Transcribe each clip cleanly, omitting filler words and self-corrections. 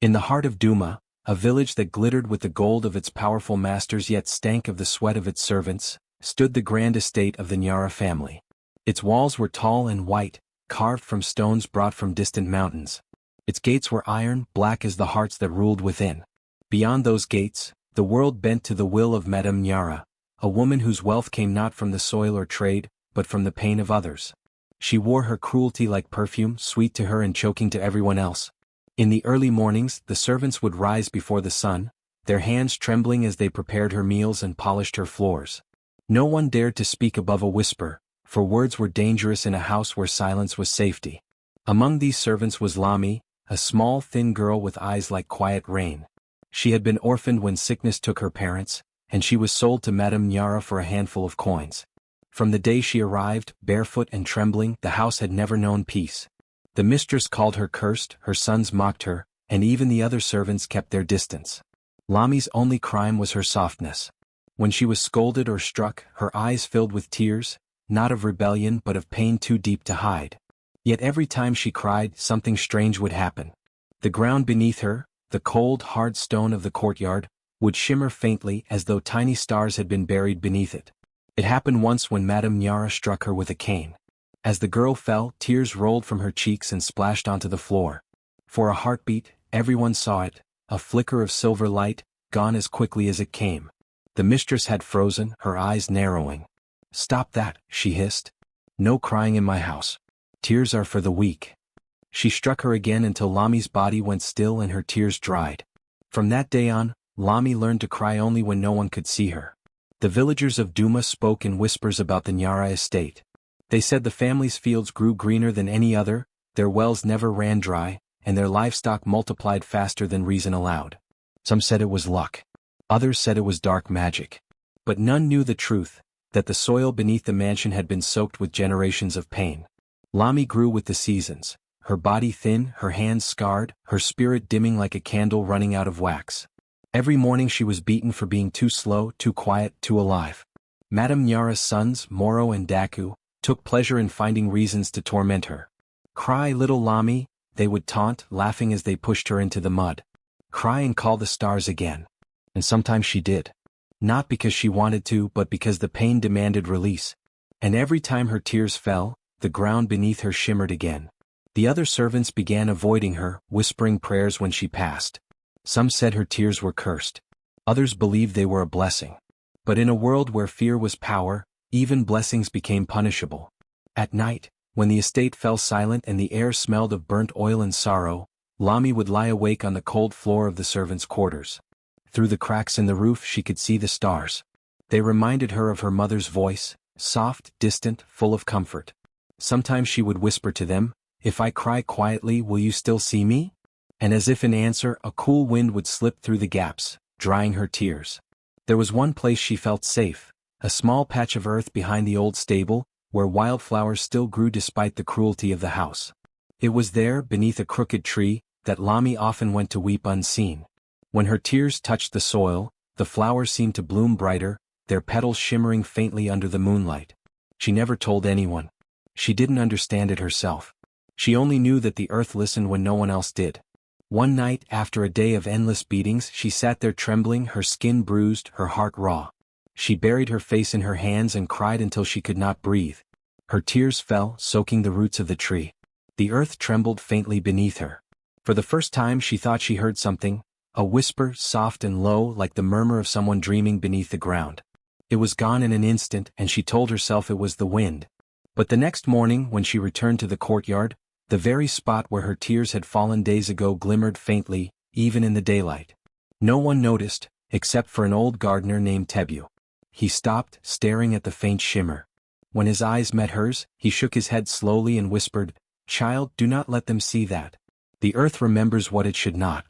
In the heart of Duma, a village that glittered with the gold of its powerful masters yet stank of the sweat of its servants, stood the grand estate of the Nyara family. Its walls were tall and white, carved from stones brought from distant mountains. Its gates were iron, black as the hearts that ruled within. Beyond those gates, the world bent to the will of Madame Nyara, a woman whose wealth came not from the soil or trade, but from the pain of others. She wore her cruelty like perfume, sweet to her and choking to everyone else. In the early mornings, the servants would rise before the sun, their hands trembling as they prepared her meals and polished her floors. No one dared to speak above a whisper, for words were dangerous in a house where silence was safety. Among these servants was Lami, a small thin girl with eyes like quiet rain. She had been orphaned when sickness took her parents, and she was sold to Madame Nyara for a handful of coins. From the day she arrived, barefoot and trembling, the house had never known peace. The mistress called her cursed, her sons mocked her, and even the other servants kept their distance. Lami's only crime was her softness. When she was scolded or struck, her eyes filled with tears, not of rebellion but of pain too deep to hide. Yet every time she cried, something strange would happen. The ground beneath her, the cold, hard stone of the courtyard, would shimmer faintly as though tiny stars had been buried beneath it. It happened once when Madame Nyara struck her with a cane. As the girl fell, tears rolled from her cheeks and splashed onto the floor. For a heartbeat, everyone saw it, a flicker of silver light, gone as quickly as it came. The mistress had frozen, her eyes narrowing. "Stop that," she hissed. "No crying in my house. Tears are for the weak." She struck her again until Lami's body went still and her tears dried. From that day on, Lami learned to cry only when no one could see her. The villagers of Duma spoke in whispers about the Nyara estate. They said the family's fields grew greener than any other, their wells never ran dry, and their livestock multiplied faster than reason allowed. Some said it was luck. Others said it was dark magic. But none knew the truth, that the soil beneath the mansion had been soaked with generations of pain. Lami grew with the seasons, her body thin, her hands scarred, her spirit dimming like a candle running out of wax. Every morning she was beaten for being too slow, too quiet, too alive. Madame Nyara's sons, Moro and Daku, took pleasure in finding reasons to torment her. "Cry, little Lami," they would taunt, laughing as they pushed her into the mud. "Cry and call the stars again." And sometimes she did. Not because she wanted to, but because the pain demanded release. And every time her tears fell, the ground beneath her shimmered again. The other servants began avoiding her, whispering prayers when she passed. Some said her tears were cursed. Others believed they were a blessing. But in a world where fear was power, even blessings became punishable. At night, when the estate fell silent and the air smelled of burnt oil and sorrow, Lami would lie awake on the cold floor of the servants' quarters. Through the cracks in the roof she could see the stars. They reminded her of her mother's voice, soft, distant, full of comfort. Sometimes she would whisper to them, "If I cry quietly, will you still see me?" And as if in answer, a cool wind would slip through the gaps, drying her tears. There was one place she felt safe, a small patch of earth behind the old stable, where wildflowers still grew despite the cruelty of the house. It was there, beneath a crooked tree, that Lami often went to weep unseen. When her tears touched the soil, the flowers seemed to bloom brighter, their petals shimmering faintly under the moonlight. She never told anyone. She didn't understand it herself. She only knew that the earth listened when no one else did. One night, after a day of endless beatings, she sat there trembling, her skin bruised, her heart raw. She buried her face in her hands and cried until she could not breathe. Her tears fell, soaking the roots of the tree. The earth trembled faintly beneath her. For the first time she thought she heard something, a whisper, soft and low, like the murmur of someone dreaming beneath the ground. It was gone in an instant, and she told herself it was the wind. But the next morning, when she returned to the courtyard, the very spot where her tears had fallen days ago glimmered faintly, even in the daylight. No one noticed, except for an old gardener named Tebu. He stopped, staring at the faint shimmer. When his eyes met hers, he shook his head slowly and whispered, "Child, do not let them see that. The earth remembers what it should not."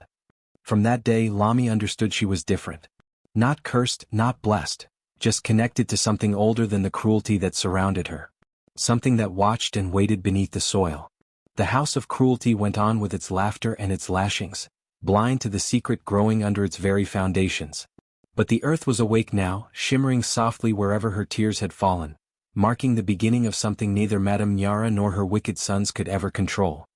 From that day Lami understood she was different. Not cursed, not blessed, just connected to something older than the cruelty that surrounded her. Something that watched and waited beneath the soil. The house of cruelty went on with its laughter and its lashings, blind to the secret growing under its very foundations. But the earth was awake now, shimmering softly wherever her tears had fallen, marking the beginning of something neither Madame Nyara nor her wicked sons could ever control.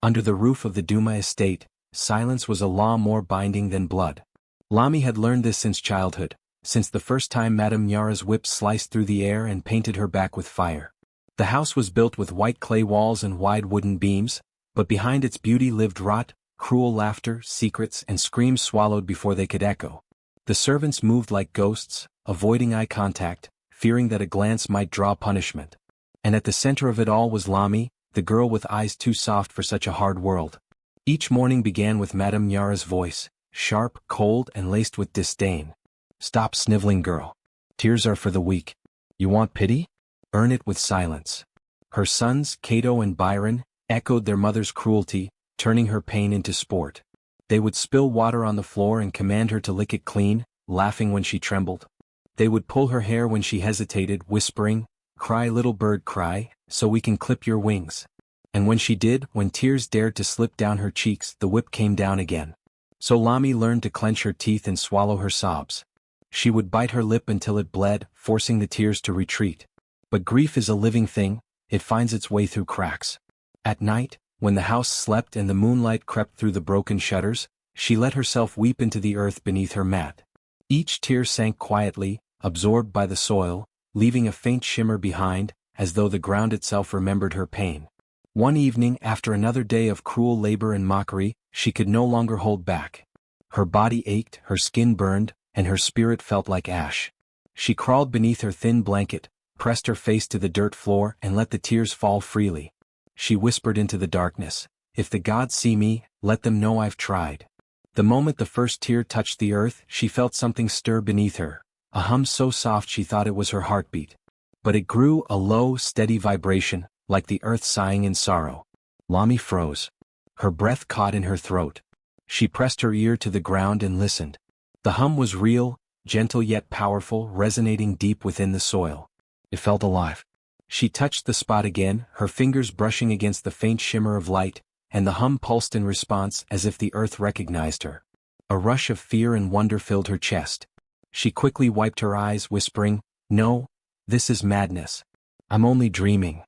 Under the roof of the Duma estate, silence was a law more binding than blood. Lami had learned this since childhood, since the first time Madame Nyara's whip sliced through the air and painted her back with fire. The house was built with white clay walls and wide wooden beams, but behind its beauty lived rot, cruel laughter, secrets, and screams swallowed before they could echo. The servants moved like ghosts, avoiding eye contact, fearing that a glance might draw punishment. And at the center of it all was Lami, the girl with eyes too soft for such a hard world. Each morning began with Madame Nyara's voice, sharp, cold, and laced with disdain. "Stop sniveling, girl. Tears are for the weak. You want pity? Earn it with silence." Her sons, Cato and Byron, echoed their mother's cruelty, turning her pain into sport. They would spill water on the floor and command her to lick it clean, laughing when she trembled. They would pull her hair when she hesitated, whispering, "Cry, little bird, cry, so we can clip your wings." And when she did, when tears dared to slip down her cheeks, the whip came down again. So Lami learned to clench her teeth and swallow her sobs. She would bite her lip until it bled, forcing the tears to retreat. But grief is a living thing, it finds its way through cracks. At night, when the house slept and the moonlight crept through the broken shutters, she let herself weep into the earth beneath her mat. Each tear sank quietly, absorbed by the soil, leaving a faint shimmer behind, as though the ground itself remembered her pain. One evening, after another day of cruel labor and mockery, she could no longer hold back. Her body ached, her skin burned, and her spirit felt like ash. She crawled beneath her thin blanket, pressed her face to the dirt floor, and let the tears fall freely. She whispered into the darkness, "If the gods see me, let them know I've tried." The moment the first tear touched the earth, she felt something stir beneath her, a hum so soft she thought it was her heartbeat. But it grew, a low, steady vibration, like the earth sighing in sorrow. Lami froze. Her breath caught in her throat. She pressed her ear to the ground and listened. The hum was real, gentle yet powerful, resonating deep within the soil. It felt alive. She touched the spot again, her fingers brushing against the faint shimmer of light, and the hum pulsed in response as if the earth recognized her. A rush of fear and wonder filled her chest. She quickly wiped her eyes, whispering, "No, this is madness. I'm only dreaming."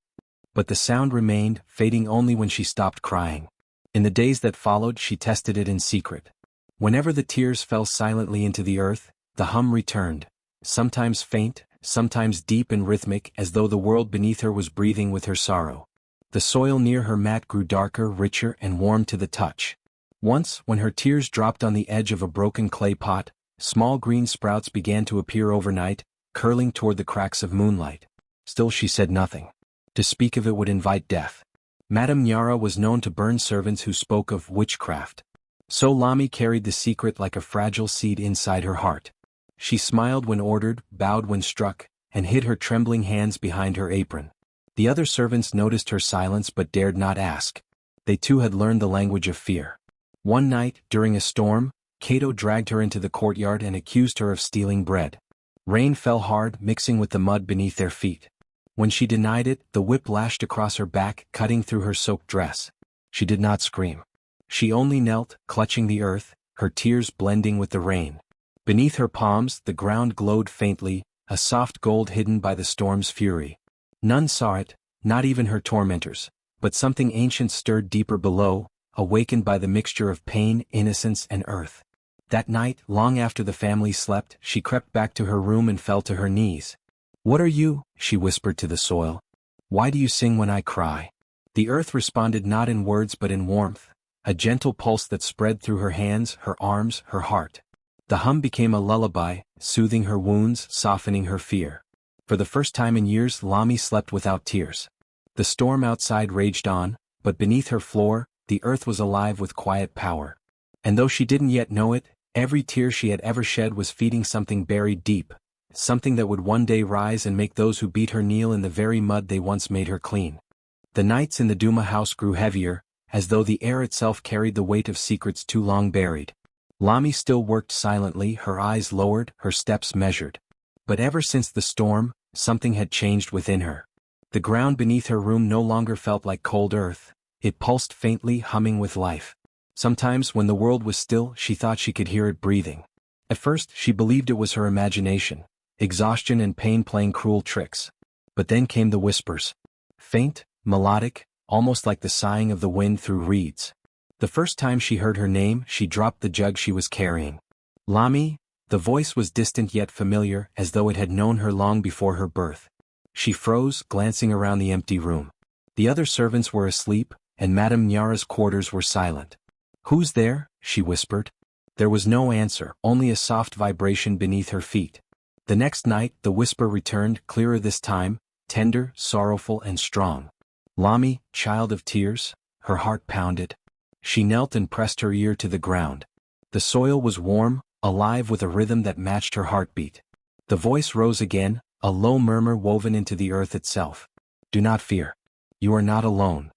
But the sound remained, fading only when she stopped crying. In the days that followed, she tested it in secret. Whenever the tears fell silently into the earth, the hum returned, sometimes faint, sometimes deep and rhythmic, as though the world beneath her was breathing with her sorrow. The soil near her mat grew darker, richer, and warm to the touch. Once, when her tears dropped on the edge of a broken clay pot, small green sprouts began to appear overnight, curling toward the cracks of moonlight. Still she said nothing. To speak of it would invite death. Madame Nyara was known to burn servants who spoke of witchcraft. So Lami carried the secret like a fragile seed inside her heart. She smiled when ordered, bowed when struck, and hid her trembling hands behind her apron. The other servants noticed her silence but dared not ask. They too had learned the language of fear. One night, during a storm, Cato dragged her into the courtyard and accused her of stealing bread. Rain fell hard, mixing with the mud beneath their feet. When she denied it, the whip lashed across her back, cutting through her soaked dress. She did not scream. She only knelt, clutching the earth, her tears blending with the rain. Beneath her palms, the ground glowed faintly, a soft gold hidden by the storm's fury. None saw it, not even her tormentors, but something ancient stirred deeper below, awakened by the mixture of pain, innocence, and earth. That night, long after the family slept, she crept back to her room and fell to her knees. "What are you?" she whispered to the soil. "Why do you sing when I cry?" The earth responded not in words but in warmth, a gentle pulse that spread through her hands, her arms, her heart. The hum became a lullaby, soothing her wounds, softening her fear. For the first time in years, Lami slept without tears. The storm outside raged on, but beneath her floor, the earth was alive with quiet power. And though she didn't yet know it, every tear she had ever shed was feeding something buried deep, something that would one day rise and make those who beat her kneel in the very mud they once made her clean. The nights in the Duma house grew heavier, as though the air itself carried the weight of secrets too long buried. Lami still worked silently, her eyes lowered, her steps measured. But ever since the storm, something had changed within her. The ground beneath her room no longer felt like cold earth. It pulsed faintly, humming with life. Sometimes, when the world was still, she thought she could hear it breathing. At first, she believed it was her imagination, exhaustion and pain playing cruel tricks. But then came the whispers. Faint, melodic, almost like the sighing of the wind through reeds. The first time she heard her name, she dropped the jug she was carrying. Lami, the voice was distant yet familiar, as though it had known her long before her birth. She froze, glancing around the empty room. The other servants were asleep, and Madame Nyara's quarters were silent. "Who's there?" she whispered. There was no answer, only a soft vibration beneath her feet. The next night, the whisper returned, clearer this time, tender, sorrowful and strong. "Lami, child of tears?" Her heart pounded. She knelt and pressed her ear to the ground. The soil was warm, alive with a rhythm that matched her heartbeat. The voice rose again, a low murmur woven into the earth itself. "Do not fear. You are not alone."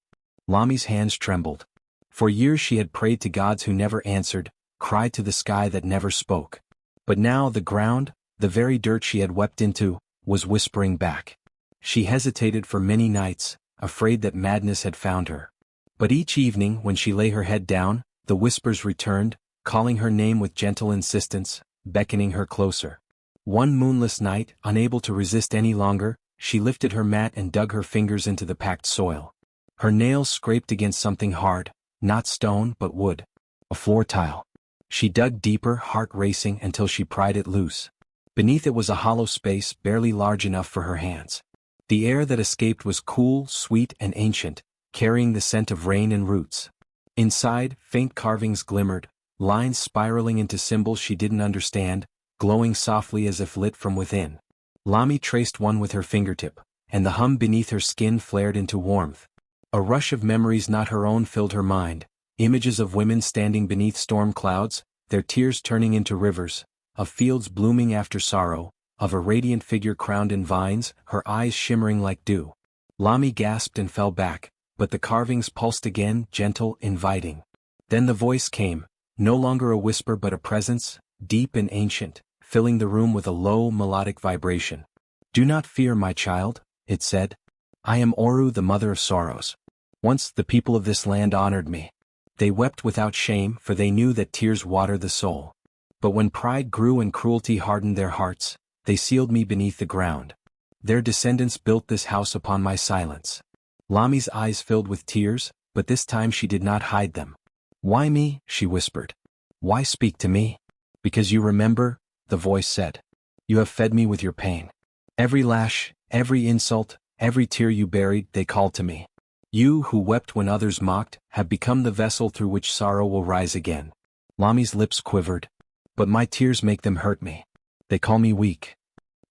Lami's hands trembled. For years she had prayed to gods who never answered, cried to the sky that never spoke. But now the ground, the very dirt she had wept into, was whispering back. She hesitated for many nights, afraid that madness had found her. But each evening when she lay her head down, the whispers returned, calling her name with gentle insistence, beckoning her closer. One moonless night, unable to resist any longer, she lifted her mat and dug her fingers into the packed soil. Her nails scraped against something hard, not stone but wood. A floor tile. She dug deeper, heart racing, until she pried it loose. Beneath it was a hollow space barely large enough for her hands. The air that escaped was cool, sweet and ancient, carrying the scent of rain and roots. Inside, faint carvings glimmered, lines spiraling into symbols she didn't understand, glowing softly as if lit from within. Lami traced one with her fingertip, and the hum beneath her skin flared into warmth. A rush of memories not her own filled her mind, images of women standing beneath storm clouds, their tears turning into rivers, of fields blooming after sorrow, of a radiant figure crowned in vines, her eyes shimmering like dew. Lami gasped and fell back, but the carvings pulsed again, gentle, inviting. Then the voice came, no longer a whisper but a presence, deep and ancient, filling the room with a low, melodic vibration. "Do not fear, my child," it said. "I am Oru, the mother of sorrows. Once the people of this land honored me. They wept without shame, for they knew that tears water the soul. But when pride grew and cruelty hardened their hearts, they sealed me beneath the ground. Their descendants built this house upon my silence." Lami's eyes filled with tears, but this time she did not hide them. "Why me?" she whispered. "Why speak to me?" "Because you remember," the voice said. "You have fed me with your pain. Every lash, every insult, every tear you buried, they called to me. You, who wept when others mocked, have become the vessel through which sorrow will rise again." Lami's lips quivered. "But my tears make them hurt me. They call me weak."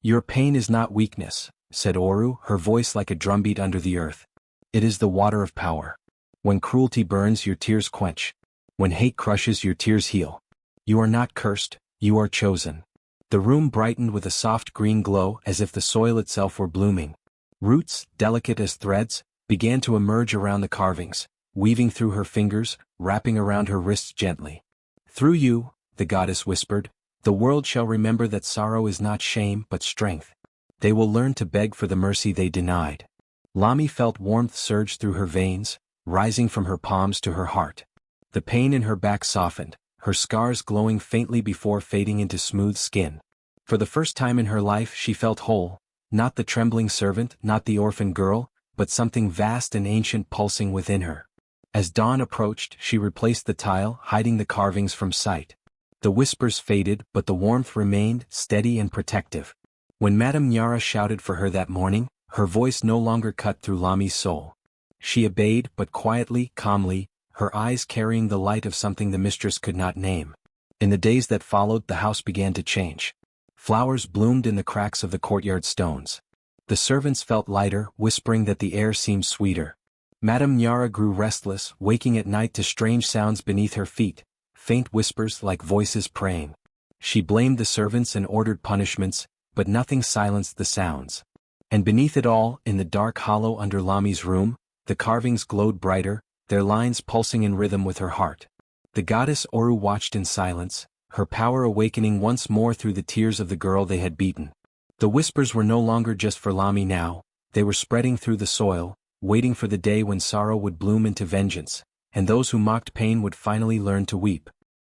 "Your pain is not weakness," said Oru, her voice like a drumbeat under the earth. "It is the water of power. When cruelty burns, your tears quench. When hate crushes, your tears heal. You are not cursed, you are chosen." The room brightened with a soft green glow as if the soil itself were blooming. Roots, delicate as threads, began to emerge around the carvings, weaving through her fingers, wrapping around her wrists gently. "Through you," the goddess whispered, "the world shall remember that sorrow is not shame but strength. They will learn to beg for the mercy they denied." Lami felt warmth surge through her veins, rising from her palms to her heart. The pain in her back softened, her scars glowing faintly before fading into smooth skin. For the first time in her life she felt whole, not the trembling servant, not the orphan girl, but something vast and ancient pulsing within her. As dawn approached, she replaced the tile, hiding the carvings from sight. The whispers faded, but the warmth remained, steady and protective. When Madame Nyara shouted for her that morning, her voice no longer cut through Lami's soul. She obeyed, but quietly, calmly, her eyes carrying the light of something the mistress could not name. In the days that followed, the house began to change. Flowers bloomed in the cracks of the courtyard stones. The servants felt lighter, whispering that the air seemed sweeter. Madame Nyara grew restless, waking at night to strange sounds beneath her feet, faint whispers like voices praying. She blamed the servants and ordered punishments, but nothing silenced the sounds. And beneath it all, in the dark hollow under Lami's room, the carvings glowed brighter, their lines pulsing in rhythm with her heart. The goddess Oru watched in silence, her power awakening once more through the tears of the girl they had beaten. The whispers were no longer just for Lami now, they were spreading through the soil, waiting for the day when sorrow would bloom into vengeance, and those who mocked pain would finally learn to weep.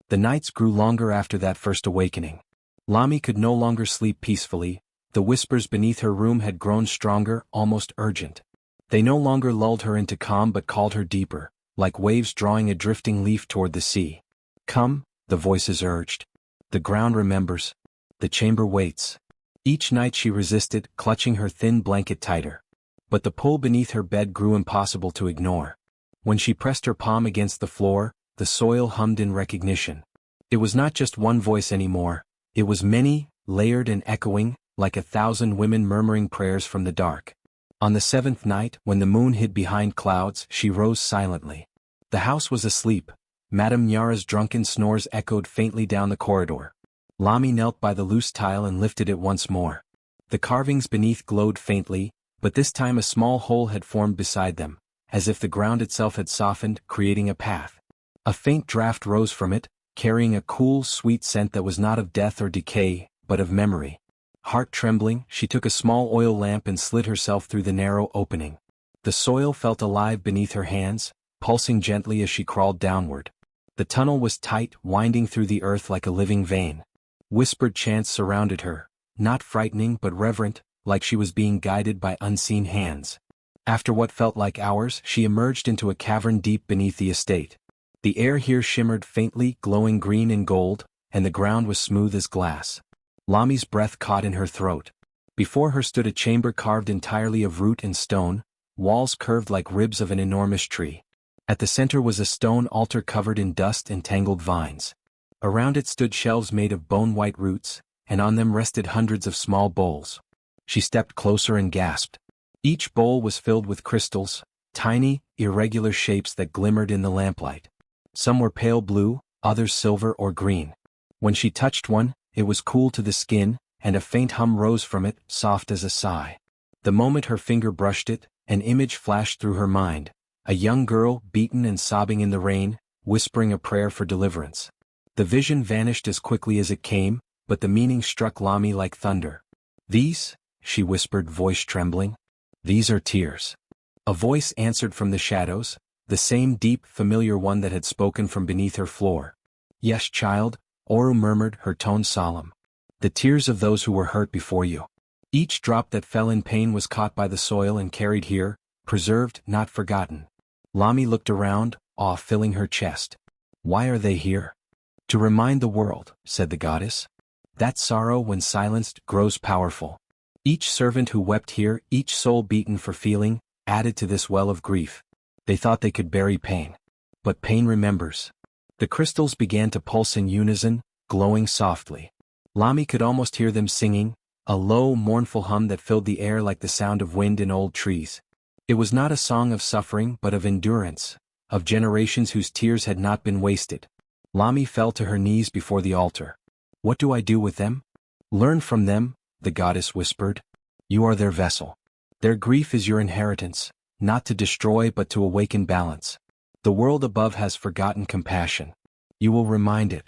The nights grew longer after that first awakening. Lami could no longer sleep peacefully, the whispers beneath her room had grown stronger, almost urgent. They no longer lulled her into calm but called her deeper, like waves drawing a drifting leaf toward the sea. Come, the voices urged. The ground remembers. The chamber waits. Each night she resisted, clutching her thin blanket tighter. But the pull beneath her bed grew impossible to ignore. When she pressed her palm against the floor, the soil hummed in recognition. It was not just one voice anymore. It was many, layered and echoing, like 1,000 women murmuring prayers from the dark. On the 7th night, when the moon hid behind clouds, she rose silently. The house was asleep. Madame Nyara's drunken snores echoed faintly down the corridor. Lami knelt by the loose tile and lifted it once more. The carvings beneath glowed faintly, but this time a small hole had formed beside them, as if the ground itself had softened, creating a path. A faint draft rose from it, carrying a cool, sweet scent that was not of death or decay, but of memory. Heart trembling, she took a small oil lamp and slid herself through the narrow opening. The soil felt alive beneath her hands, pulsing gently as she crawled downward. The tunnel was tight, winding through the earth like a living vein. Whispered chants surrounded her, not frightening but reverent, like she was being guided by unseen hands. After what felt like hours, she emerged into a cavern deep beneath the estate. The air here shimmered faintly, glowing green and gold, and the ground was smooth as glass. Lami's breath caught in her throat. Before her stood a chamber carved entirely of root and stone, walls curved like ribs of an enormous tree. At the center was a stone altar covered in dust and tangled vines. Around it stood shelves made of bone-white roots, and on them rested hundreds of small bowls. She stepped closer and gasped. Each bowl was filled with crystals, tiny, irregular shapes that glimmered in the lamplight. Some were pale blue, others silver or green. When she touched one, it was cool to the skin, and a faint hum rose from it, soft as a sigh. The moment her finger brushed it, an image flashed through her mind. A young girl, beaten and sobbing in the rain, whispering a prayer for deliverance. The vision vanished as quickly as it came, but the meaning struck Lami like thunder. "These," she whispered, voice trembling. "These are tears." A voice answered from the shadows, the same deep, familiar one that had spoken from beneath her floor. "Yes, child," Oru murmured, her tone solemn. "The tears of those who were hurt before you. Each drop that fell in pain was caught by the soil and carried here, preserved, not forgotten." Lami looked around, awe filling her chest. "Why are they here?" "To remind the world," said the goddess. "That sorrow, when silenced, grows powerful. Each servant who wept here, each soul beaten for feeling, added to this well of grief. They thought they could bury pain. But pain remembers." The crystals began to pulse in unison, glowing softly. Lami could almost hear them singing, a low, mournful hum that filled the air like the sound of wind in old trees. It was not a song of suffering but of endurance, of generations whose tears had not been wasted. Lami fell to her knees before the altar. "What do I do with them?" "Learn from them," the goddess whispered. "You are their vessel. Their grief is your inheritance, not to destroy but to awaken balance. The world above has forgotten compassion. You will remind it."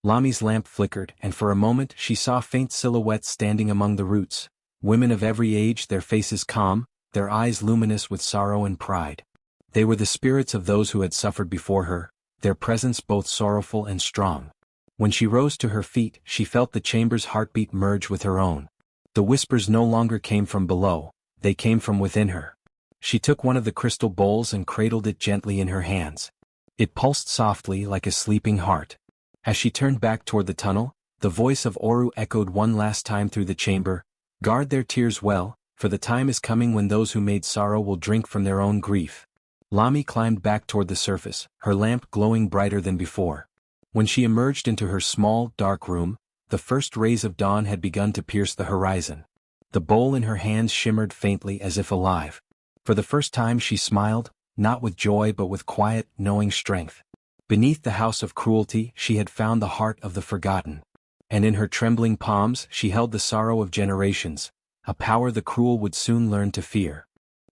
Lami's lamp flickered, and for a moment she saw faint silhouettes standing among the roots, women of every age, their faces calm, their eyes luminous with sorrow and pride. They were the spirits of those who had suffered before her, their presence both sorrowful and strong. When she rose to her feet, she felt the chamber's heartbeat merge with her own. The whispers no longer came from below, they came from within her. She took one of the crystal bowls and cradled it gently in her hands. It pulsed softly like a sleeping heart. As she turned back toward the tunnel, the voice of Oru echoed one last time through the chamber, "Guard their tears well, for the time is coming when those who made sorrow will drink from their own grief." Lami climbed back toward the surface, her lamp glowing brighter than before. When she emerged into her small, dark room, the first rays of dawn had begun to pierce the horizon. The bowl in her hands shimmered faintly as if alive. For the first time she smiled, not with joy but with quiet, knowing strength. Beneath the house of cruelty she had found the heart of the forgotten. And in her trembling palms she held the sorrow of generations, a power the cruel would soon learn to fear.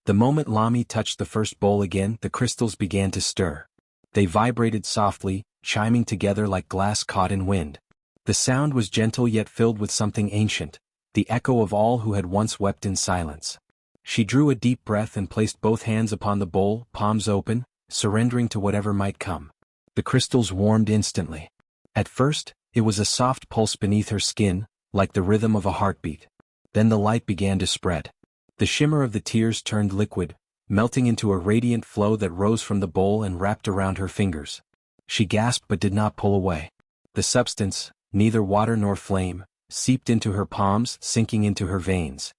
The moment Lami touched the first bowl again, the crystals began to stir. They vibrated softly, chiming together like glass caught in wind. The sound was gentle yet filled with something ancient, the echo of all who had once wept in silence. She drew a deep breath and placed both hands upon the bowl, palms open, surrendering to whatever might come. The crystals warmed instantly. At first, it was a soft pulse beneath her skin, like the rhythm of a heartbeat. Then the light began to spread. The shimmer of the tears turned liquid, melting into a radiant flow that rose from the bowl and wrapped around her fingers. She gasped but did not pull away. The substance, neither water nor flame, seeped into her palms, sinking into her veins.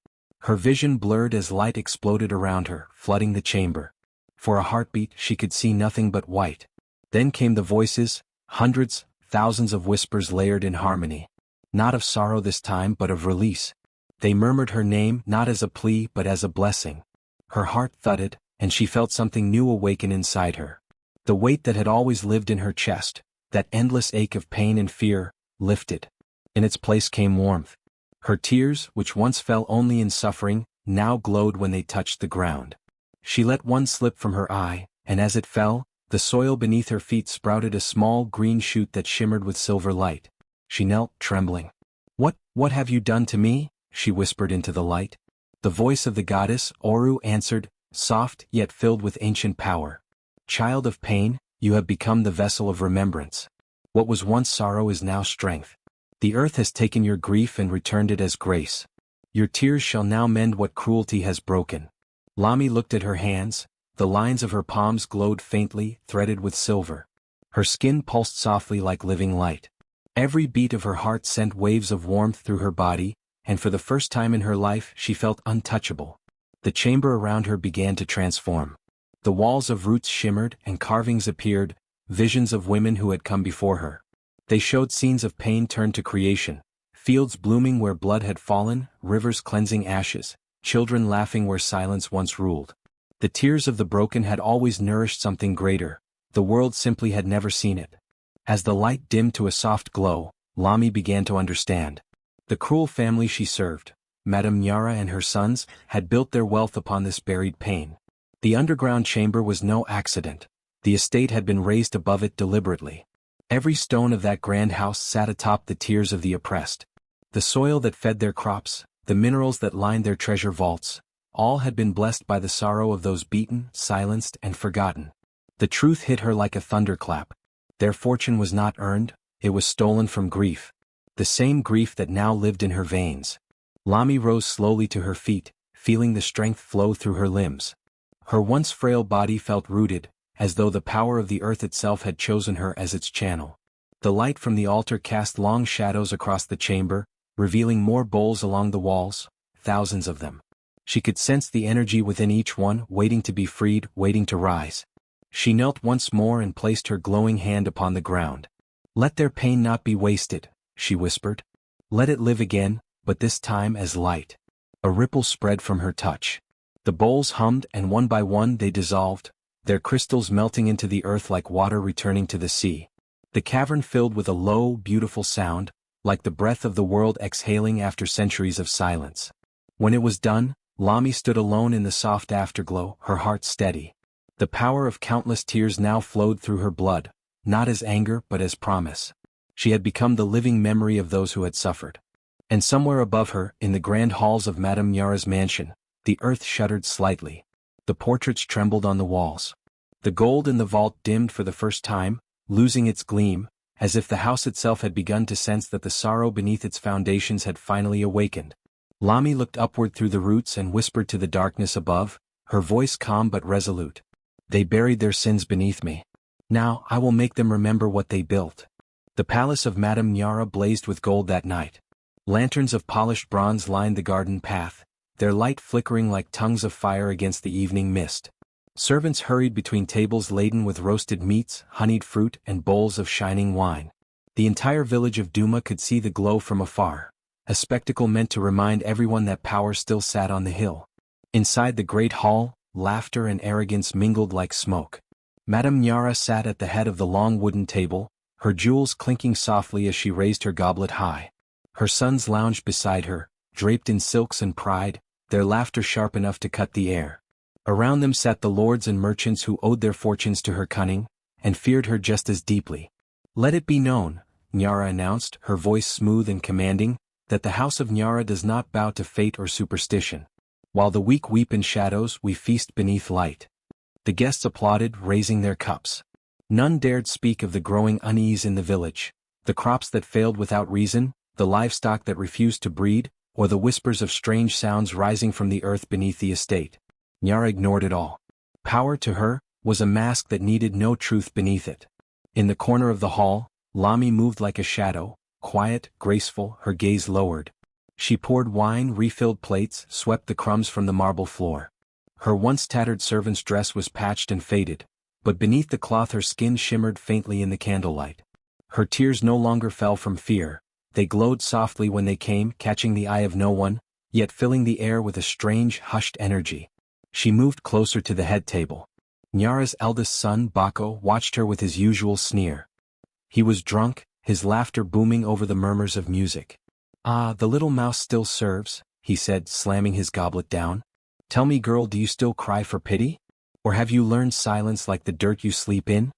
Her vision blurred as light exploded around her, flooding the chamber. For a heartbeat she could see nothing but white. Then came the voices, hundreds, thousands of whispers layered in harmony. Not of sorrow this time but of release. They murmured her name not as a plea but as a blessing. Her heart thudded, and she felt something new awaken inside her. The weight that had always lived in her chest, that endless ache of pain and fear, lifted. In its place came warmth. Her tears, which once fell only in suffering, now glowed when they touched the ground. She let one slip from her eye, and as it fell, the soil beneath her feet sprouted a small green shoot that shimmered with silver light. She knelt, trembling. What have you done to me?" she whispered into the light. The voice of the goddess, Oru, answered, soft yet filled with ancient power. "Child of pain, you have become the vessel of remembrance. What was once sorrow is now strength. The earth has taken your grief and returned it as grace. Your tears shall now mend what cruelty has broken." Lami looked at her hands. The lines of her palms glowed faintly, threaded with silver. Her skin pulsed softly like living light. Every beat of her heart sent waves of warmth through her body, and for the first time in her life she felt untouchable. The chamber around her began to transform. The walls of roots shimmered and carvings appeared, visions of women who had come before her. They showed scenes of pain turned to creation, fields blooming where blood had fallen, rivers cleansing ashes, children laughing where silence once ruled. The tears of the broken had always nourished something greater, the world simply had never seen it. As the light dimmed to a soft glow, Lami began to understand. The cruel family she served, Madame Nyara and her sons, had built their wealth upon this buried pain. The underground chamber was no accident. The estate had been raised above it deliberately. Every stone of that grand house sat atop the tears of the oppressed. The soil that fed their crops, the minerals that lined their treasure vaults, all had been blessed by the sorrow of those beaten, silenced, and forgotten. The truth hit her like a thunderclap. Their fortune was not earned, it was stolen from grief. The same grief that now lived in her veins. Lami rose slowly to her feet, feeling the strength flow through her limbs. Her once frail body felt rooted, as though the power of the earth itself had chosen her as its channel. The light from the altar cast long shadows across the chamber, revealing more bowls along the walls, thousands of them. She could sense the energy within each one, waiting to be freed, waiting to rise. She knelt once more and placed her glowing hand upon the ground. "Let their pain not be wasted," she whispered. "Let it live again, but this time as light." A ripple spread from her touch. The bowls hummed and one by one they dissolved, their crystals melting into the earth like water returning to the sea. The cavern filled with a low, beautiful sound, like the breath of the world exhaling after centuries of silence. When it was done, Lami stood alone in the soft afterglow, her heart steady. The power of countless tears now flowed through her blood, not as anger but as promise. She had become the living memory of those who had suffered. And somewhere above her, in the grand halls of Madame Nyara's mansion, the earth shuddered slightly. The portraits trembled on the walls. The gold in the vault dimmed for the first time, losing its gleam, as if the house itself had begun to sense that the sorrow beneath its foundations had finally awakened. Lami looked upward through the roots and whispered to the darkness above, her voice calm but resolute. "They buried their sins beneath me. Now I will make them remember what they built." The palace of Madame Nyara blazed with gold that night. Lanterns of polished bronze lined the garden path, their light flickering like tongues of fire against the evening mist. Servants hurried between tables laden with roasted meats, honeyed fruit, and bowls of shining wine. The entire village of Duma could see the glow from afar, a spectacle meant to remind everyone that power still sat on the hill. Inside the great hall, laughter and arrogance mingled like smoke. Madame Nyara sat at the head of the long wooden table, her jewels clinking softly as she raised her goblet high. Her sons lounged beside her, draped in silks and pride, their laughter sharp enough to cut the air. Around them sat the lords and merchants who owed their fortunes to her cunning, and feared her just as deeply. "Let it be known," Nyara announced, her voice smooth and commanding, "that the house of Nyara does not bow to fate or superstition. While the weak weep in shadows, we feast beneath light." The guests applauded, raising their cups. None dared speak of the growing unease in the village, the crops that failed without reason, the livestock that refused to breed, or the whispers of strange sounds rising from the earth beneath the estate. Nyara ignored it all. Power to her was a mask that needed no truth beneath it. In the corner of the hall, Lami moved like a shadow, quiet, graceful, her gaze lowered. She poured wine, refilled plates, swept the crumbs from the marble floor. Her once tattered servant's dress was patched and faded, but beneath the cloth her skin shimmered faintly in the candlelight. Her tears no longer fell from fear, they glowed softly when they came, catching the eye of no one, yet filling the air with a strange, hushed energy. She moved closer to the head table. Nyara's eldest son, Bako, watched her with his usual sneer. He was drunk, his laughter booming over the murmurs of music. "Ah, the little mouse still serves," he said, slamming his goblet down. "Tell me, girl, do you still cry for pity? Or have you learned silence like the dirt you sleep in?"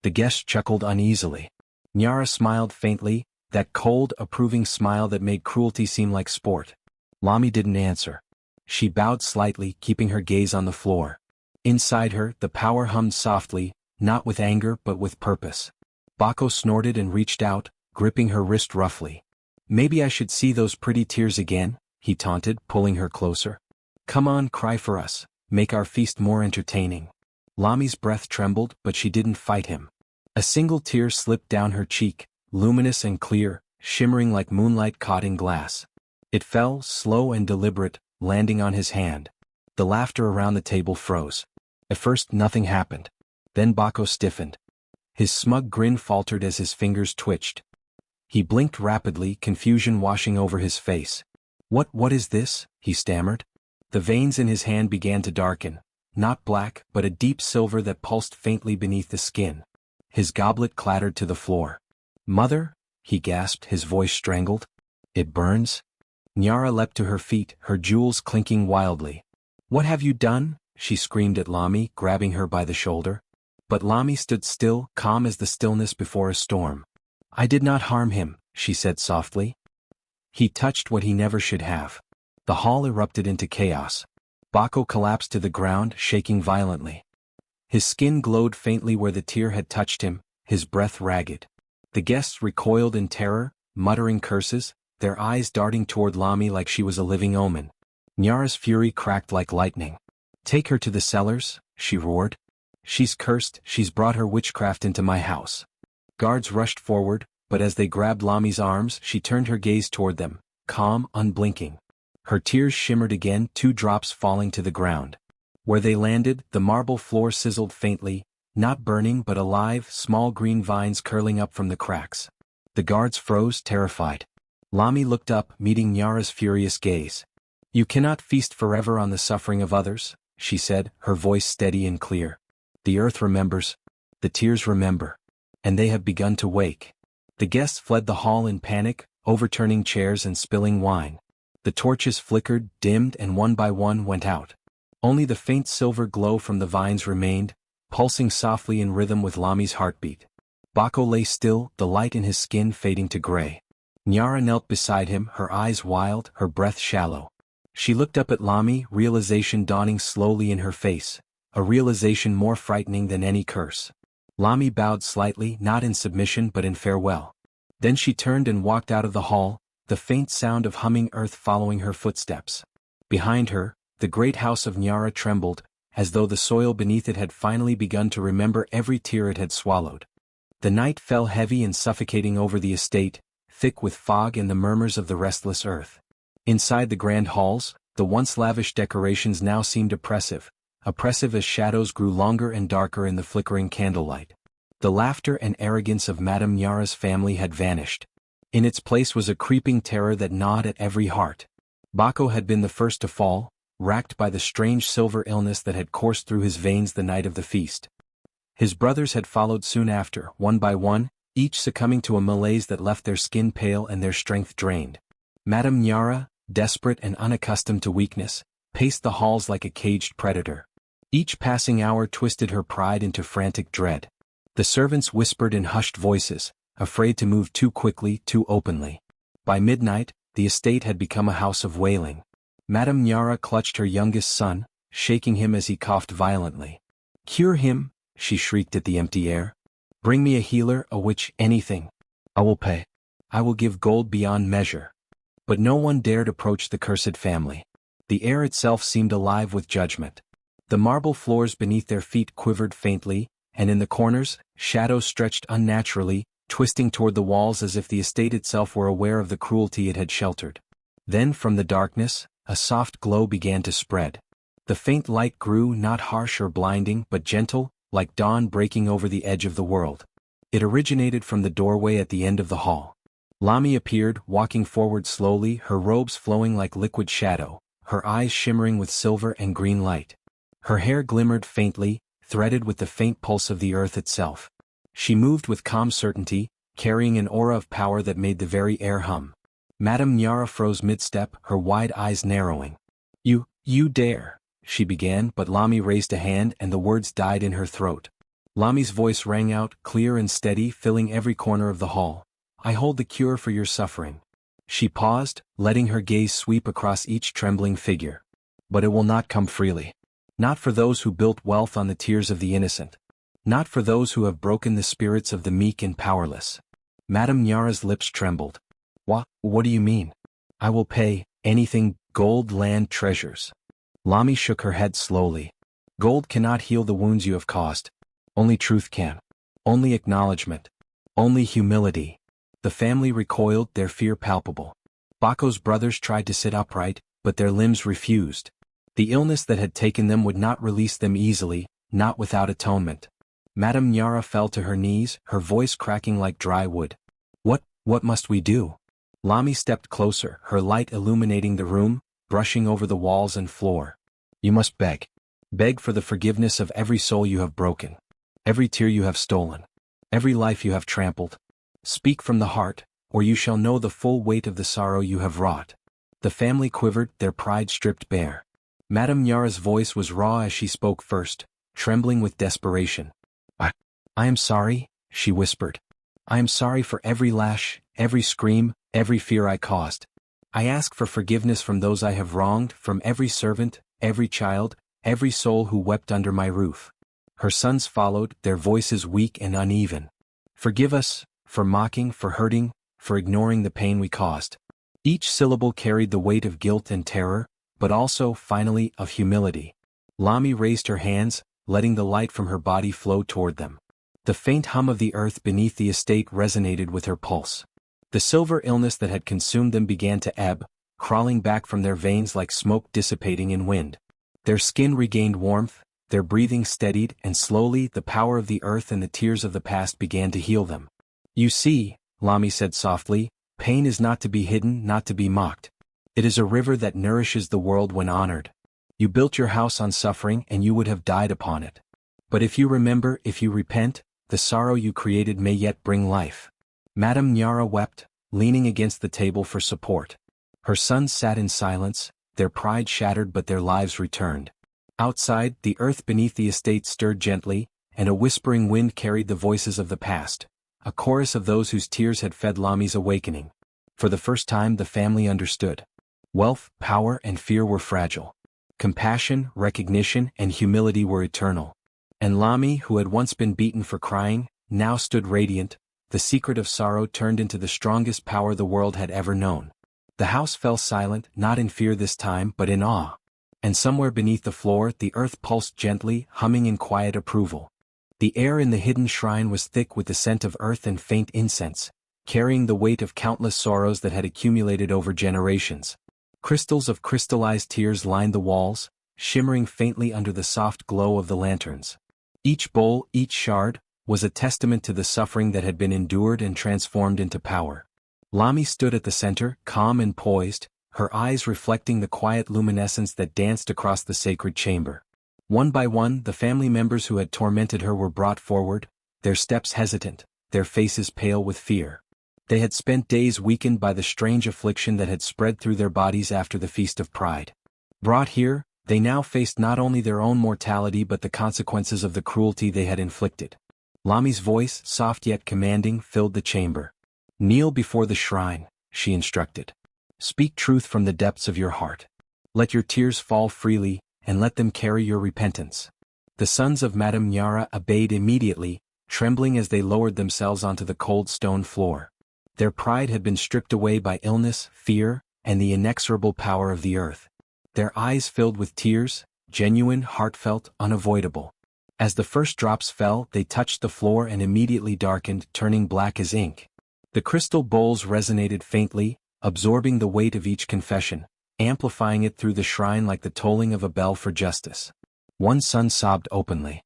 The guest chuckled uneasily. Nyara smiled faintly, that cold, approving smile that made cruelty seem like sport. Lami didn't answer. She bowed slightly, keeping her gaze on the floor. Inside her, the power hummed softly, not with anger but with purpose. Bako snorted and reached out, gripping her wrist roughly. "Maybe I should see those pretty tears again," he taunted, pulling her closer. "Come on, cry for us, make our feast more entertaining." Lami's breath trembled, but she didn't fight him. A single tear slipped down her cheek, luminous and clear, shimmering like moonlight caught in glass. It fell, slow and deliberate, landing on his hand. The laughter around the table froze. At first nothing happened. Then Bako stiffened. His smug grin faltered as his fingers twitched. He blinked rapidly, confusion washing over his face. What is this?" he stammered. The veins in his hand began to darken, not black, but a deep silver that pulsed faintly beneath the skin. His goblet clattered to the floor. "Mother?" he gasped, his voice strangled. "It burns?" Nyara leapt to her feet, her jewels clinking wildly. "What have you done?" she screamed at Lami, grabbing her by the shoulder. But Lami stood still, calm as the stillness before a storm. "I did not harm him," she said softly. "He touched what he never should have." The hall erupted into chaos. Bako collapsed to the ground, shaking violently. His skin glowed faintly where the tear had touched him, his breath ragged. The guests recoiled in terror, muttering curses, their eyes darting toward Lami like she was a living omen. Nyara's fury cracked like lightning. "Take her to the cellars," she roared. "She's cursed, she's brought her witchcraft into my house." Guards rushed forward, but as they grabbed Lami's arms, she turned her gaze toward them, calm, unblinking. Her tears shimmered again, 2 drops falling to the ground. Where they landed, the marble floor sizzled faintly, not burning but alive, small green vines curling up from the cracks. The guards froze, terrified. Lami looked up, meeting Nyara's furious gaze. "You cannot feast forever on the suffering of others," she said, her voice steady and clear. "The earth remembers. The tears remember. And they have begun to wake." The guests fled the hall in panic, overturning chairs and spilling wine. The torches flickered, dimmed, and one by one went out. Only the faint silver glow from the vines remained, pulsing softly in rhythm with Lami's heartbeat. Bako lay still, the light in his skin fading to gray. Nyara knelt beside him, her eyes wild, her breath shallow. She looked up at Lami, realization dawning slowly in her face, a realization more frightening than any curse. Lami bowed slightly, not in submission but in farewell. Then she turned and walked out of the hall, the faint sound of humming earth following her footsteps. Behind her, the great house of Nyara trembled, as though the soil beneath it had finally begun to remember every tear it had swallowed. The night fell heavy and suffocating over the estate, thick with fog and the murmurs of the restless earth. Inside the grand halls, the once lavish decorations now seemed oppressive as shadows grew longer and darker in the flickering candlelight. The laughter and arrogance of Madame Nyara's family had vanished. In its place was a creeping terror that gnawed at every heart. Bako had been the first to fall, racked by the strange silver illness that had coursed through his veins the night of the feast. His brothers had followed soon after, one by one, each succumbing to a malaise that left their skin pale and their strength drained. Madame Nyara, desperate and unaccustomed to weakness, paced the halls like a caged predator. Each passing hour twisted her pride into frantic dread. The servants whispered in hushed voices, afraid to move too quickly, too openly. By midnight, the estate had become a house of wailing. Madame Nyara clutched her youngest son, shaking him as he coughed violently. "Cure him," she shrieked at the empty air. "Bring me a healer, a witch, anything. I will pay. I will give gold beyond measure." But no one dared approach the cursed family. The air itself seemed alive with judgment. The marble floors beneath their feet quivered faintly, and in the corners, shadows stretched unnaturally, twisting toward the walls as if the estate itself were aware of the cruelty it had sheltered. Then from the darkness, a soft glow began to spread. The faint light grew not harsh or blinding but gentle, like dawn breaking over the edge of the world. It originated from the doorway at the end of the hall. Lami appeared, walking forward slowly, her robes flowing like liquid shadow, her eyes shimmering with silver and green light. Her hair glimmered faintly, threaded with the faint pulse of the earth itself. She moved with calm certainty, carrying an aura of power that made the very air hum. Madame Nyara froze mid-step, her wide eyes narrowing. You dare," she began, but Lami raised a hand and the words died in her throat. Lami's voice rang out, clear and steady, filling every corner of the hall. "I hold the cure for your suffering." She paused, letting her gaze sweep across each trembling figure. "But it will not come freely. Not for those who built wealth on the tears of the innocent. Not for those who have broken the spirits of the meek and powerless." Madame Nyara's lips trembled. What do you mean?" "I will pay, anything, gold, land, treasures." Lami shook her head slowly. "Gold cannot heal the wounds you have caused. Only truth can. Only acknowledgement. Only humility." The family recoiled, their fear palpable. Bako's brothers tried to sit upright, but their limbs refused. The illness that had taken them would not release them easily, not without atonement. Madame Nyara fell to her knees, her voice cracking like dry wood. What must we do?" Lami stepped closer, her light illuminating the room, brushing over the walls and floor. "You must beg. Beg for the forgiveness of every soul you have broken. Every tear you have stolen. Every life you have trampled. Speak from the heart, or you shall know the full weight of the sorrow you have wrought." The family quivered, their pride stripped bare. Madame Nyara's voice was raw as she spoke first, trembling with desperation. I am sorry," she whispered. "I am sorry for every lash, every scream, every fear I caused. I ask for forgiveness from those I have wronged, from every servant, every child, every soul who wept under my roof." Her sons followed, their voices weak and uneven. "Forgive us, for mocking, for hurting, for ignoring the pain we caused." Each syllable carried the weight of guilt and terror, but also, finally, of humility. Lami raised her hands, letting the light from her body flow toward them. The faint hum of the earth beneath the estate resonated with her pulse. The silver illness that had consumed them began to ebb, crawling back from their veins like smoke dissipating in wind. Their skin regained warmth, their breathing steadied, and slowly the power of the earth and the tears of the past began to heal them. "You see," Lami said softly, "pain is not to be hidden, not to be mocked. It is a river that nourishes the world when honored. You built your house on suffering and you would have died upon it. But if you remember, if you repent, the sorrow you created may yet bring life." Madame Nyara wept, leaning against the table for support. Her sons sat in silence, their pride shattered but their lives returned. Outside, the earth beneath the estate stirred gently, and a whispering wind carried the voices of the past, a chorus of those whose tears had fed Lami's awakening. For the first time the family understood. Wealth, power, and fear were fragile. Compassion, recognition, and humility were eternal. And Lami, who had once been beaten for crying, now stood radiant, the secret of sorrow turned into the strongest power the world had ever known. The house fell silent, not in fear this time but in awe. And somewhere beneath the floor the earth pulsed gently, humming in quiet approval. The air in the hidden shrine was thick with the scent of earth and faint incense, carrying the weight of countless sorrows that had accumulated over generations. Crystals of crystallized tears lined the walls, shimmering faintly under the soft glow of the lanterns. Each bowl, each shard, was a testament to the suffering that had been endured and transformed into power. Lami stood at the center, calm and poised, her eyes reflecting the quiet luminescence that danced across the sacred chamber. One by one, the family members who had tormented her were brought forward, their steps hesitant, their faces pale with fear. They had spent days weakened by the strange affliction that had spread through their bodies after the Feast of Pride. Brought here, they now faced not only their own mortality but the consequences of the cruelty they had inflicted. Lami's voice, soft yet commanding, filled the chamber. "Kneel before the shrine," she instructed. "Speak truth from the depths of your heart. Let your tears fall freely, and let them carry your repentance." The sons of Madame Nyara obeyed immediately, trembling as they lowered themselves onto the cold stone floor. Their pride had been stripped away by illness, fear, and the inexorable power of the earth. Their eyes filled with tears, genuine, heartfelt, unavoidable. As the first drops fell, they touched the floor and immediately darkened, turning black as ink. The crystal bowls resonated faintly, absorbing the weight of each confession, amplifying it through the shrine like the tolling of a bell for justice. One son sobbed openly.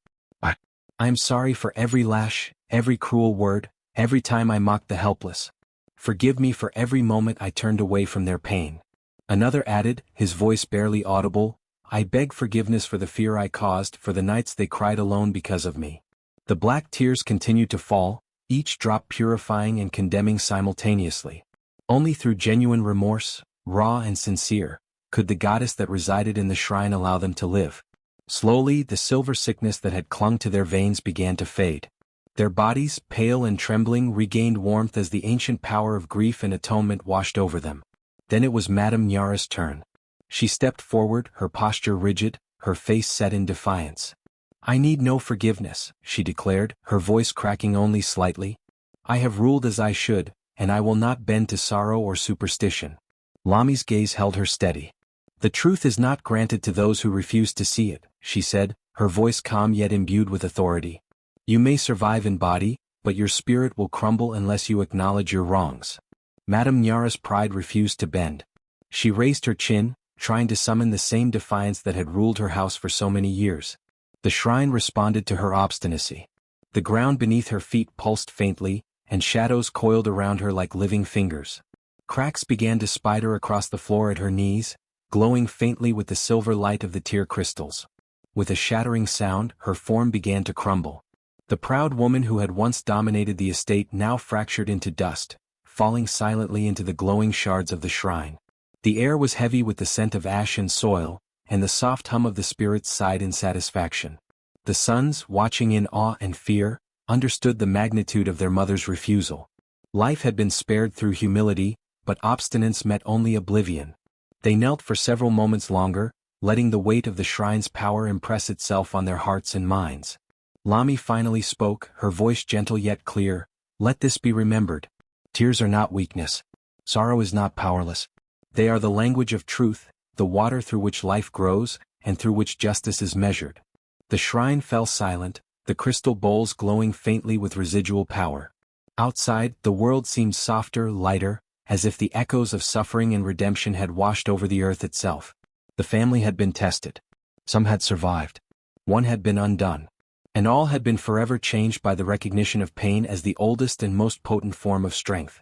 I am sorry for every lash, every cruel word, every time I mocked the helpless. Forgive me for every moment I turned away from their pain. Another added, his voice barely audible, I beg forgiveness for the fear I caused, for the nights they cried alone because of me. The black tears continued to fall, each drop purifying and condemning simultaneously. Only through genuine remorse, raw and sincere, could the goddess that resided in the shrine allow them to live. Slowly, the silver sickness that had clung to their veins began to fade. Their bodies, pale and trembling, regained warmth as the ancient power of grief and atonement washed over them. Then it was Madame Nyara's turn. She stepped forward, her posture rigid, her face set in defiance. I need no forgiveness, she declared, her voice cracking only slightly. I have ruled as I should, and I will not bend to sorrow or superstition. Lami's gaze held her steady. The truth is not granted to those who refuse to see it, she said, her voice calm yet imbued with authority. You may survive in body, but your spirit will crumble unless you acknowledge your wrongs. Madame Nyara's pride refused to bend. She raised her chin, trying to summon the same defiance that had ruled her house for so many years. The shrine responded to her obstinacy. The ground beneath her feet pulsed faintly, and shadows coiled around her like living fingers. Cracks began to spider across the floor at her knees, glowing faintly with the silver light of the tear crystals. With a shattering sound, her form began to crumble. The proud woman who had once dominated the estate now fractured into dust, falling silently into the glowing shards of the shrine. The air was heavy with the scent of ash and soil, and the soft hum of the spirits sighed in satisfaction. The sons, watching in awe and fear, understood the magnitude of their mother's refusal. Life had been spared through humility, but obstinance met only oblivion. They knelt for several moments longer, letting the weight of the shrine's power impress itself on their hearts and minds. Lami finally spoke, her voice gentle yet clear, Let this be remembered. Tears are not weakness. Sorrow is not powerless. They are the language of truth, the water through which life grows, and through which justice is measured. The shrine fell silent, the crystal bowls glowing faintly with residual power. Outside, the world seemed softer, lighter, as if the echoes of suffering and redemption had washed over the earth itself. The family had been tested. Some had survived. One had been undone. And all had been forever changed by the recognition of pain as the oldest and most potent form of strength.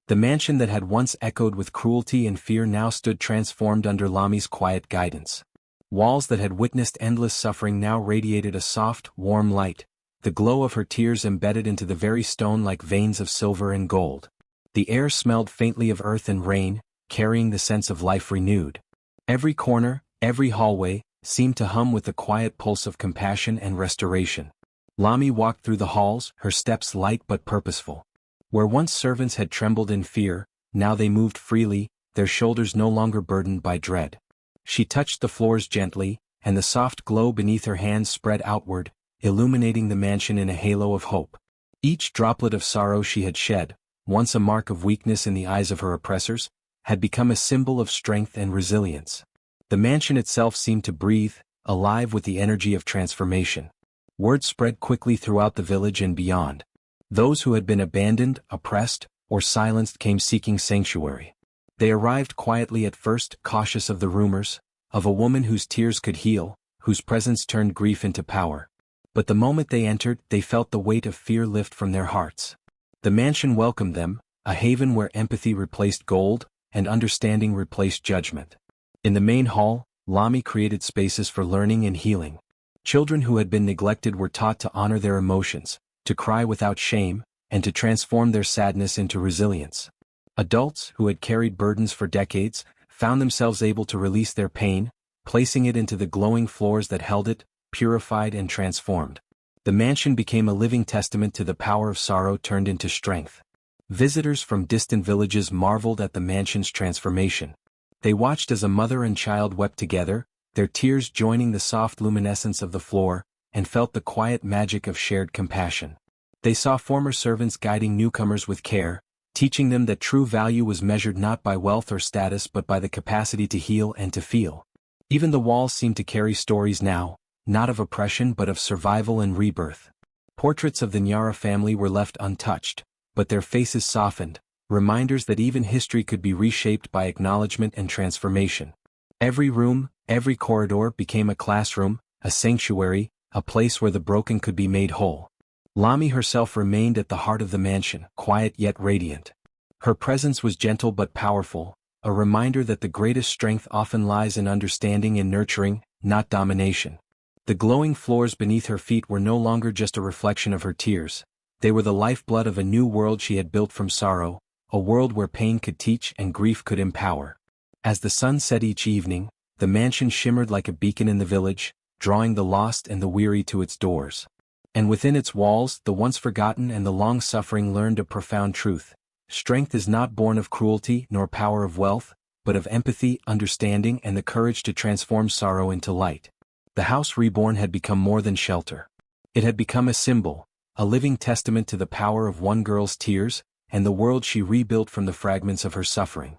The mansion that had once echoed with cruelty and fear now stood transformed under Lami's quiet guidance. Walls that had witnessed endless suffering now radiated a soft, warm light, the glow of her tears embedded into the very stone like veins of silver and gold. The air smelled faintly of earth and rain, carrying the sense of life renewed. Every corner, every hallway, seemed to hum with the quiet pulse of compassion and restoration. Lami walked through the halls, her steps light but purposeful. Where once servants had trembled in fear, now they moved freely, their shoulders no longer burdened by dread. She touched the floors gently, and the soft glow beneath her hands spread outward, illuminating the mansion in a halo of hope. Each droplet of sorrow she had shed, once a mark of weakness in the eyes of her oppressors, had become a symbol of strength and resilience. The mansion itself seemed to breathe, alive with the energy of transformation. Word spread quickly throughout the village and beyond. Those who had been abandoned, oppressed, or silenced came seeking sanctuary. They arrived quietly at first, cautious of the rumors, of a woman whose tears could heal, whose presence turned grief into power. But the moment they entered, they felt the weight of fear lift from their hearts. The mansion welcomed them, a haven where empathy replaced gold, and understanding replaced judgment. In the main hall, Lami created spaces for learning and healing. Children who had been neglected were taught to honor their emotions, to cry without shame, and to transform their sadness into resilience. Adults, who had carried burdens for decades, found themselves able to release their pain, placing it into the glowing floors that held it, purified and transformed. The mansion became a living testament to the power of sorrow turned into strength. Visitors from distant villages marveled at the mansion's transformation. They watched as a mother and child wept together, their tears joining the soft luminescence of the floor, and felt the quiet magic of shared compassion. They saw former servants guiding newcomers with care, teaching them that true value was measured not by wealth or status but by the capacity to heal and to feel. Even the walls seemed to carry stories now, not of oppression but of survival and rebirth. Portraits of the Nyara family were left untouched, but their faces softened, reminders that even history could be reshaped by acknowledgement and transformation. Every room, every corridor became a classroom, a sanctuary, a place where the broken could be made whole. Lami herself remained at the heart of the mansion, quiet yet radiant. Her presence was gentle but powerful, a reminder that the greatest strength often lies in understanding and nurturing, not domination. The glowing floors beneath her feet were no longer just a reflection of her tears. They were the lifeblood of a new world she had built from sorrow, a world where pain could teach and grief could empower. As the sun set each evening, the mansion shimmered like a beacon in the village, drawing the lost and the weary to its doors. And within its walls, the once forgotten and the long-suffering learned a profound truth. Strength is not born of cruelty nor power of wealth, but of empathy, understanding and the courage to transform sorrow into light. The house reborn had become more than shelter. It had become a symbol, a living testament to the power of one girl's tears, and the world she rebuilt from the fragments of her suffering.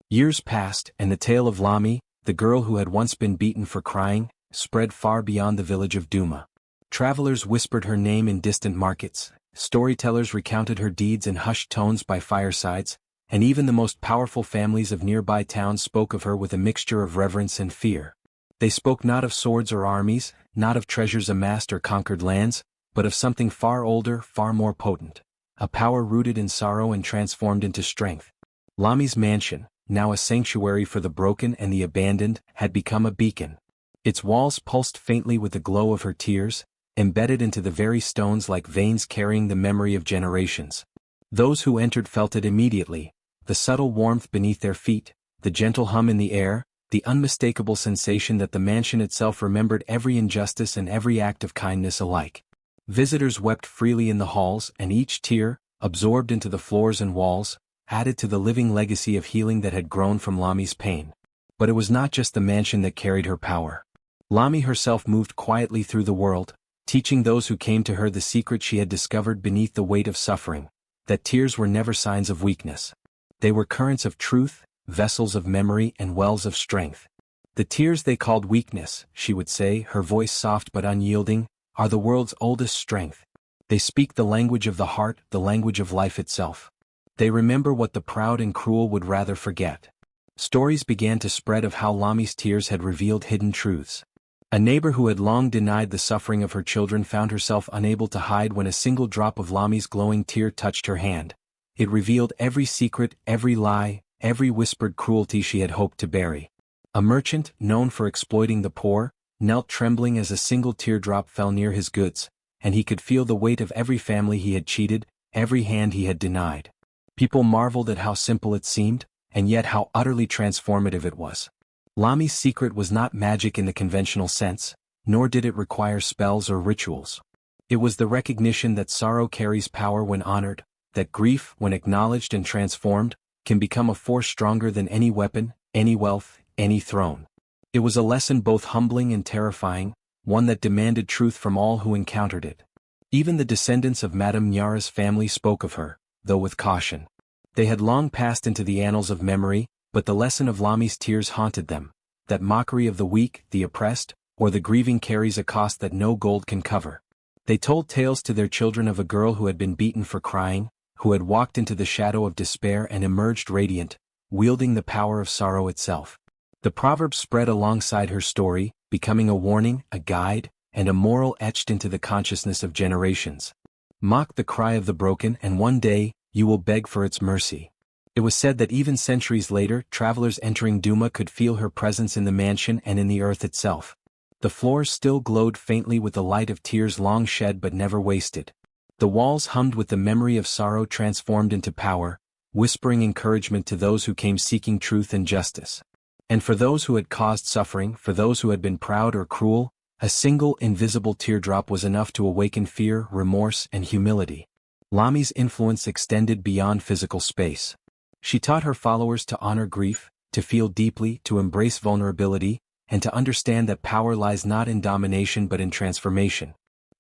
Years passed, and the tale of Lami, the girl who had once been beaten for crying, spread far beyond the village of Duma. Travelers whispered her name in distant markets, storytellers recounted her deeds in hushed tones by firesides, and even the most powerful families of nearby towns spoke of her with a mixture of reverence and fear. They spoke not of swords or armies, not of treasures amassed or conquered lands, but of something far older, far more potent, a power rooted in sorrow and transformed into strength. Lami's mansion, now a sanctuary for the broken and the abandoned, had become a beacon. Its walls pulsed faintly with the glow of her tears, embedded into the very stones like veins carrying the memory of generations. Those who entered felt it immediately, the subtle warmth beneath their feet, the gentle hum in the air, the unmistakable sensation that the mansion itself remembered every injustice and every act of kindness alike. Visitors wept freely in the halls, and each tear, absorbed into the floors and walls, added to the living legacy of healing that had grown from Lami's pain. But it was not just the mansion that carried her power. Lami herself moved quietly through the world, teaching those who came to her the secret she had discovered beneath the weight of suffering, that tears were never signs of weakness. They were currents of truth, vessels of memory and wells of strength. The tears they called weakness, she would say, her voice soft but unyielding, are the world's oldest strength. They speak the language of the heart, the language of life itself. They remember what the proud and cruel would rather forget. Stories began to spread of how Lami's tears had revealed hidden truths. A neighbor who had long denied the suffering of her children found herself unable to hide when a single drop of Lami's glowing tear touched her hand. It revealed every secret, every lie, every whispered cruelty she had hoped to bury. A merchant, known for exploiting the poor, knelt trembling as a single teardrop fell near his goods, and he could feel the weight of every family he had cheated, every hand he had denied. People marveled at how simple it seemed, and yet how utterly transformative it was. Lami's secret was not magic in the conventional sense, nor did it require spells or rituals. It was the recognition that sorrow carries power when honored, that grief, when acknowledged and transformed, can become a force stronger than any weapon, any wealth, any throne. It was a lesson both humbling and terrifying, one that demanded truth from all who encountered it. Even the descendants of Madame Nyara's family spoke of her, though with caution. They had long passed into the annals of memory, but the lesson of Lami's tears haunted them, that mockery of the weak, the oppressed, or the grieving carries a cost that no gold can cover. They told tales to their children of a girl who had been beaten for crying, who had walked into the shadow of despair and emerged radiant, wielding the power of sorrow itself. The proverb spread alongside her story, becoming a warning, a guide, and a moral etched into the consciousness of generations. Mock the cry of the broken, and one day, you will beg for its mercy. It was said that even centuries later, travelers entering Duma could feel her presence in the mansion and in the earth itself. The floors still glowed faintly with the light of tears long shed but never wasted. The walls hummed with the memory of sorrow transformed into power, whispering encouragement to those who came seeking truth and justice. And for those who had caused suffering, for those who had been proud or cruel, a single invisible teardrop was enough to awaken fear, remorse, and humility. Lami's influence extended beyond physical space. She taught her followers to honor grief, to feel deeply, to embrace vulnerability, and to understand that power lies not in domination but in transformation.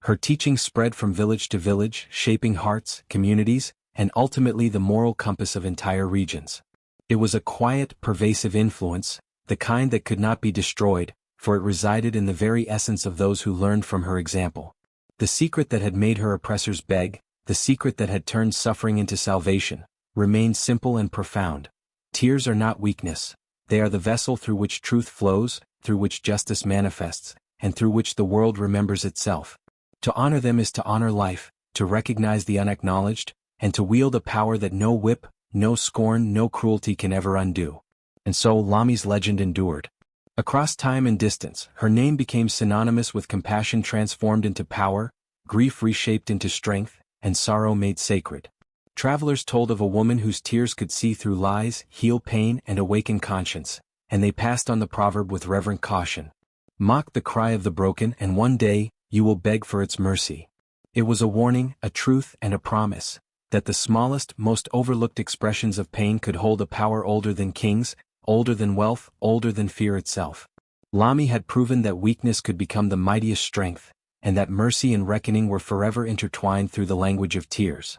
Her teachings spread from village to village, shaping hearts, communities, and ultimately the moral compass of entire regions. It was a quiet, pervasive influence, the kind that could not be destroyed, for it resided in the very essence of those who learned from her example. The secret that had made her oppressors beg, the secret that had turned suffering into salvation, remained simple and profound. Tears are not weakness. They are the vessel through which truth flows, through which justice manifests, and through which the world remembers itself. To honor them is to honor life, to recognize the unacknowledged, and to wield a power that no whip, no scorn, no cruelty can ever undo. And so Lami's legend endured. Across time and distance, her name became synonymous with compassion transformed into power, grief reshaped into strength, and sorrow made sacred. Travelers told of a woman whose tears could see through lies, heal pain, and awaken conscience, and they passed on the proverb with reverent caution. Mock the cry of the broken, and one day, you will beg for its mercy. It was a warning, a truth, and a promise, that the smallest, most overlooked expressions of pain could hold a power older than kings, older than wealth, older than fear itself. Lami had proven that weakness could become the mightiest strength, and that mercy and reckoning were forever intertwined through the language of tears.